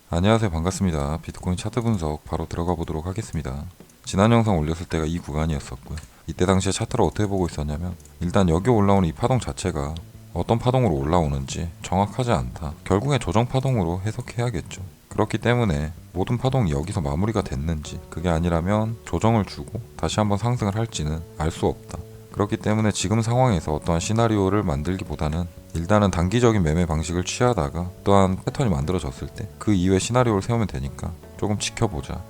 안녕하세요, 반갑습니다. 비트코인 차트 분석 바로 들어가 보도록 하겠습니다. 지난 영상 올렸을 때가 이 구간이었었고요. 이때 당시에 차트를 어떻게 보고 있었냐면, 일단 여기 올라오는 이 파동 자체가 어떤 파동으로 올라오는지 정확하지 않다. 결국엔 조정 파동으로 해석해야겠죠. 그렇기 때문에 모든 파동이 여기서 마무리가 됐는지, 그게 아니라면 조정을 주고 다시 한번 상승을 할지는 알 수 없다. 그렇기 때문에 지금 상황에서 어떠한 시나리오를 만들기보다는 일단은 단기적인 매매 방식을 취하다가 또한 패턴이 만들어졌을 때 그 이후에 시나리오를 세우면 되니까 조금 지켜보자.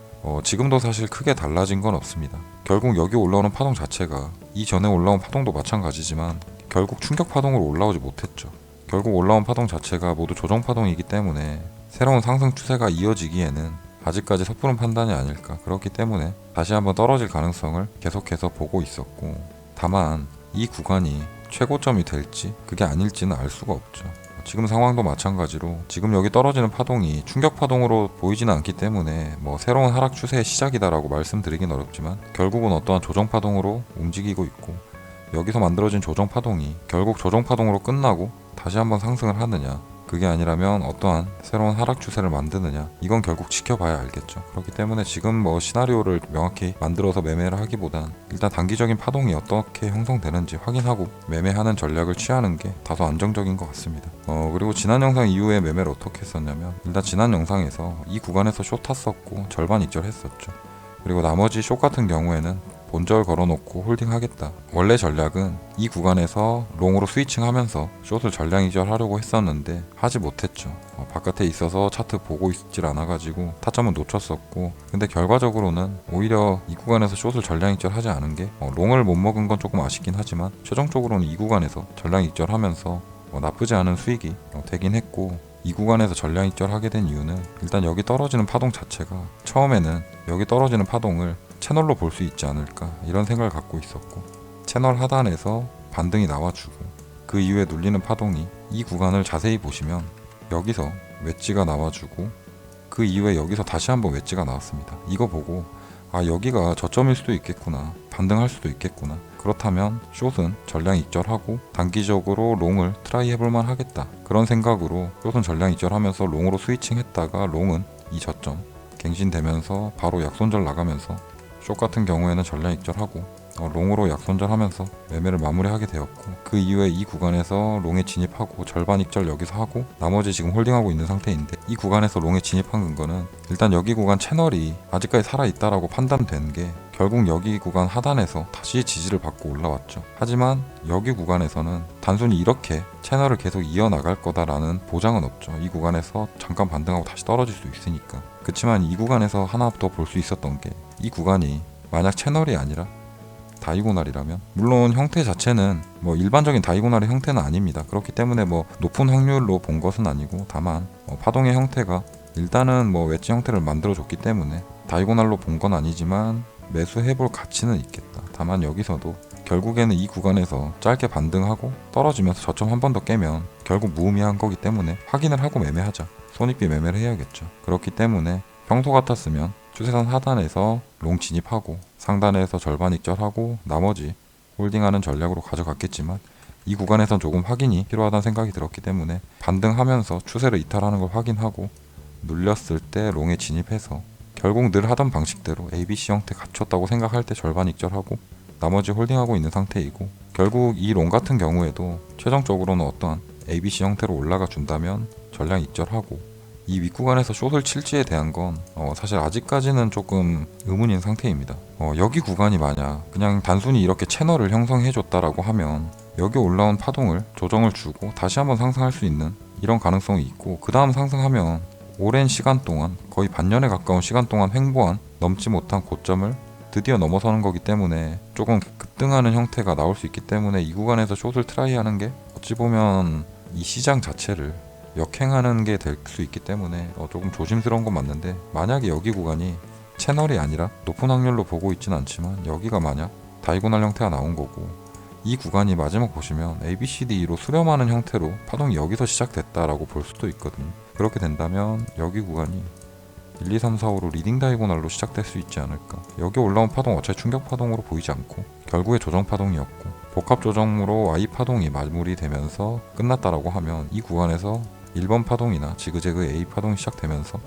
지금도 사실 크게 달라진 건 없습니다. 결국 여기 올라오는 파동 자체가 이전에 올라온 파동도 마찬가지지만 결국 충격 파동으로 올라오지 못했죠. 결국 올라온 파동 자체가 모두 조정 파동이기 때문에 새로운 상승 추세가 이어지기에는 아직까지 섣부른 판단이 아닐까. 그렇기 때문에 다시 한번 떨어질 가능성을 계속해서 보고 있었고, 다만 이 구간이 최고점이 될지 그게 아닐지는 알 수가 없죠. 지금 상황도 마찬가지로 지금 여기 떨어지는 파동이 충격 파동으로 보이지는 않기 때문에 새로운 하락 추세의 시작이다라고 말씀드리긴 어렵지만 결국은 어떠한 조정 파동으로 움직이고 있고, 여기서 만들어진 조정 파동이 결국 조정 파동으로 끝나고 다시 한번 상승을 하느냐, 그게 아니라면 어떠한 새로운 하락 추세를 만드느냐, 이건 결국 지켜봐야 알겠죠. 그렇기 때문에 지금 시나리오를 명확히 만들어서 매매를 하기보단 일단 단기적인 파동이 어떻게 형성되는지 확인하고 매매하는 전략을 취하는 게 다소 안정적인 것 같습니다. 그리고 지난 영상 이후에 매매를 어떻게 했었냐면, 일단 지난 영상에서 이 구간에서 숏 탔었고 절반 익절했었죠. 그리고 나머지 숏 같은 경우에는 본절 걸어놓고 홀딩하겠다. 원래 전략은 이 구간에서 롱으로 스위칭하면서 숏을 전량 이절하려고 했었는데 하지 못했죠. 바깥에 있어서 차트 보고 있질 않아가지고 타점은 놓쳤었고, 근데 결과적으로는 오히려 이 구간에서 숏을 전량 이절하지 않은 게 롱을 못 먹은 건 조금 아쉽긴 하지만 최종적으로는 이 구간에서 전량 이절하면서 나쁘지 않은 수익이 되긴 했고, 이 구간에서 전량 익절하게 된 이유는 일단 여기 떨어지는 파동 자체가 처음에는 여기 떨어지는 파동을 채널로 볼 수 있지 않을까, 이런 생각을 갖고 있었고, 채널 하단에서 반등이 나와주고 그 이후에 눌리는 파동이 이 구간을 자세히 보시면 여기서 웨지가 나와주고 그 이후에 여기서 다시 한번 웨지가 나왔습니다. 이거 보고 여기가 저점일 수도 있겠구나, 반등할 수도 있겠구나, 그렇다면 숏은 전량 익절하고 단기적으로 롱을 트라이 해볼만 하겠다, 그런 생각으로 숏은 전량 익절하면서 롱으로 스위칭 했다가 롱은 이 저점 갱신되면서 바로 약손절 나가면서 숏 같은 경우에는 전량 익절하고 롱으로 약손절하면서 매매를 마무리하게 되었고, 그 이후에 이 구간에서 롱에 진입하고 절반 익절 여기서 하고 나머지 지금 홀딩하고 있는 상태인데, 이 구간에서 롱에 진입한 근거는 일단 여기 구간 채널이 아직까지 살아있다라고 판단된 게 결국 여기 구간 하단에서 다시 지지를 받고 올라왔죠. 하지만 여기 구간에서는 단순히 이렇게 채널을 계속 이어나갈 거다라는 보장은 없죠. 이 구간에서 잠깐 반등하고 다시 떨어질 수 있으니까. 그렇지만 이 구간에서 하나 더 볼 수 있었던 게, 이 구간이 만약 채널이 아니라 다이고날이라면, 물론 형태 자체는 일반적인 다이고날의 형태는 아닙니다. 그렇기 때문에 높은 확률로 본 것은 아니고, 다만 파동의 형태가 일단은 웨지 형태를 만들어 줬기 때문에 다이고날로 본 건 아니지만 매수해볼 가치는 있겠다. 다만 여기서도 결국에는 이 구간에서 짧게 반등하고 떨어지면서 저점 한 번 더 깨면 결국 무의미한 거기 때문에 확인을 하고 매매하자, 손익비 매매를 해야겠죠. 그렇기 때문에 평소 같았으면 추세선 하단에서 롱 진입하고 상단에서 절반 익절하고 나머지 홀딩하는 전략으로 가져갔겠지만, 이 구간에선 조금 확인이 필요하다는 생각이 들었기 때문에 반등하면서 추세를 이탈하는 걸 확인하고 눌렸을 때 롱에 진입해서 결국 늘 하던 방식대로 ABC 형태 갖췄다고 생각할 때 절반 익절하고 나머지 홀딩하고 있는 상태이고, 결국 이 롱 같은 경우에도 최종적으로는 어떠한 ABC 형태로 올라가 준다면 전량 익절하고, 이 윗구간에서 숏을 칠지에 대한 건 사실 아직까지는 조금 의문인 상태입니다. 여기 구간이 만약 그냥 단순히 이렇게 채널을 형성해 줬다라고 하면 여기 올라온 파동을 조정을 주고 다시 한번 상승할 수 있는 이런 가능성이 있고, 그 다음 상승하면 오랜 시간 동안, 거의 반년에 가까운 시간 동안 횡보한 넘지 못한 고점을 드디어 넘어서는 거기 때문에 조금 급등하는 형태가 나올 수 있기 때문에 이 구간에서 숏을 트라이하는 게 어찌 보면 이 시장 자체를 역행하는 게 될 수 있기 때문에 조금 조심스러운 건 맞는데, 만약에 여기 구간이 채널이 아니라 높은 확률로 보고 있진 않지만 여기가 만약 다이고날 형태가 나온 거고, 이 구간이 마지막 보시면 ABCD로 수렴하는 형태로 파동이 여기서 시작됐다라고 볼 수도 있거든요. 그렇게 된다면 여기 구간이 1, 2, 3, 4, 5로 리딩 다이고날로 시작될 수 있지 않을까. 여기 올라온 파동 어차피 충격 파동으로 보이지 않고 결국에 조정 파동이었고, 복합 조정으로 Y 파동이 마무리되면서 끝났다라고 하면 이 구간에서 1번 파동이나 지그재그 A 파동이 시작되면서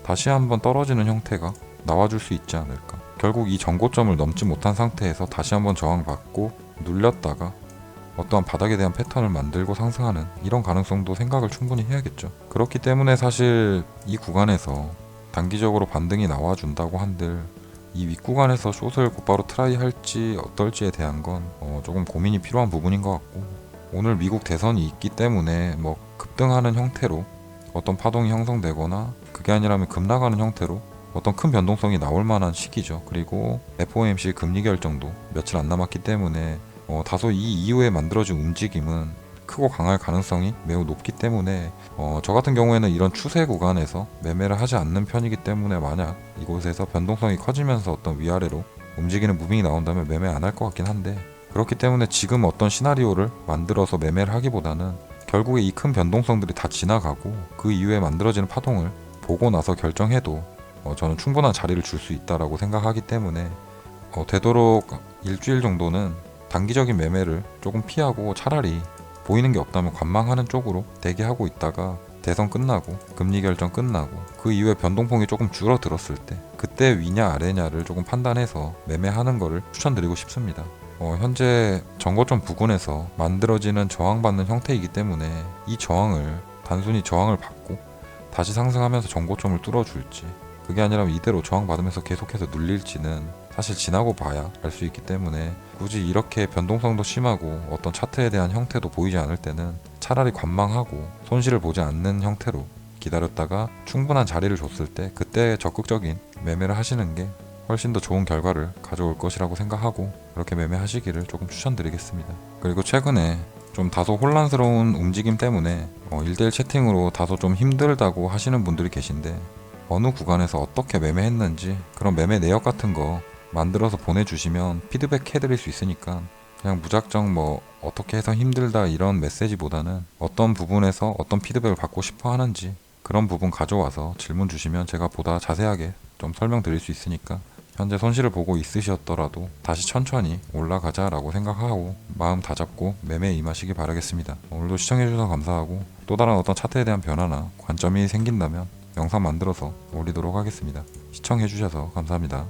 다시 한번 떨어지는 형태가 나와줄 수 있지 않을까. 결국 이 전고점을 넘지 못한 상태에서 다시 한번 저항받고 눌렸다가 어떠한 바닥에 대한 패턴을 만들고 상승하는 이런 가능성도 생각을 충분히 해야겠죠. 그렇기 때문에 사실 이 구간에서 단기적으로 반등이 나와준다고 한들 이 윗구간에서 숏을 곧바로 트라이 할지 어떨지에 대한 건 조금 고민이 필요한 부분인 것 같고, 오늘 미국 대선이 있기 때문에 뭐 급등하는 형태로 어떤 파동이 형성되거나 그게 아니라면 급락하는 형태로 어떤 큰 변동성이 나올 만한 시기죠. 그리고 FOMC 금리 결정도 며칠 안 남았기 때문에 다소 이 이후에 만들어진 움직임은 크고 강할 가능성이 매우 높기 때문에 저 같은 경우에는 이런 추세 구간에서 매매를 하지 않는 편이기 때문에, 만약 이곳에서 변동성이 커지면서 어떤 위아래로 움직이는 무빙이 나온다면 매매 안 할 것 같긴 한데, 그렇기 때문에 지금 어떤 시나리오를 만들어서 매매를 하기보다는 결국에 이 큰 변동성들이 다 지나가고 그 이후에 만들어지는 파동을 보고 나서 결정해도 저는 충분한 자리를 줄 수 있다라고 생각하기 때문에 되도록 일주일 정도는 단기적인 매매를 조금 피하고 차라리 보이는 게 없다면 관망하는 쪽으로 대기하고 있다가 대선 끝나고 금리 결정 끝나고 그 이후에 변동폭이 조금 줄어들었을 때 그때 위냐 아래냐를 조금 판단해서 매매하는 거를 추천드리고 싶습니다. 현재 전고점 부근에서 만들어지는 저항받는 형태이기 때문에 이 저항을 단순히 저항을 받고 다시 상승하면서 전고점을 뚫어줄지, 그게 아니라면 이대로 저항받으면서 계속해서 눌릴지는 사실 지나고 봐야 알 수 있기 때문에, 굳이 이렇게 변동성도 심하고 어떤 차트에 대한 형태도 보이지 않을 때는 차라리 관망하고 손실을 보지 않는 형태로 기다렸다가 충분한 자리를 줬을 때 그때 적극적인 매매를 하시는 게 훨씬 더 좋은 결과를 가져올 것이라고 생각하고 그렇게 매매하시기를 조금 추천드리겠습니다. 그리고 최근에 좀 다소 혼란스러운 움직임 때문에 1대1 채팅으로 다소 좀 힘들다고 하시는 분들이 계신데, 어느 구간에서 어떻게 매매했는지 그런 매매 내역 같은 거 만들어서 보내주시면 피드백 해드릴 수 있으니까, 그냥 무작정 뭐 어떻게 해서 힘들다 이런 메시지보다는 어떤 부분에서 어떤 피드백을 받고 싶어 하는지 그런 부분 가져와서 질문 주시면 제가 보다 자세하게 좀 설명드릴 수 있으니까, 현재 손실을 보고 있으셨더라도 다시 천천히 올라가자라고 생각하고 마음 다잡고 매매에 임하시기 바라겠습니다. 오늘도 시청해주셔서 감사하고, 또 다른 어떤 차트에 대한 변화나 관점이 생긴다면 영상 만들어서 올리도록 하겠습니다. 시청해주셔서 감사합니다.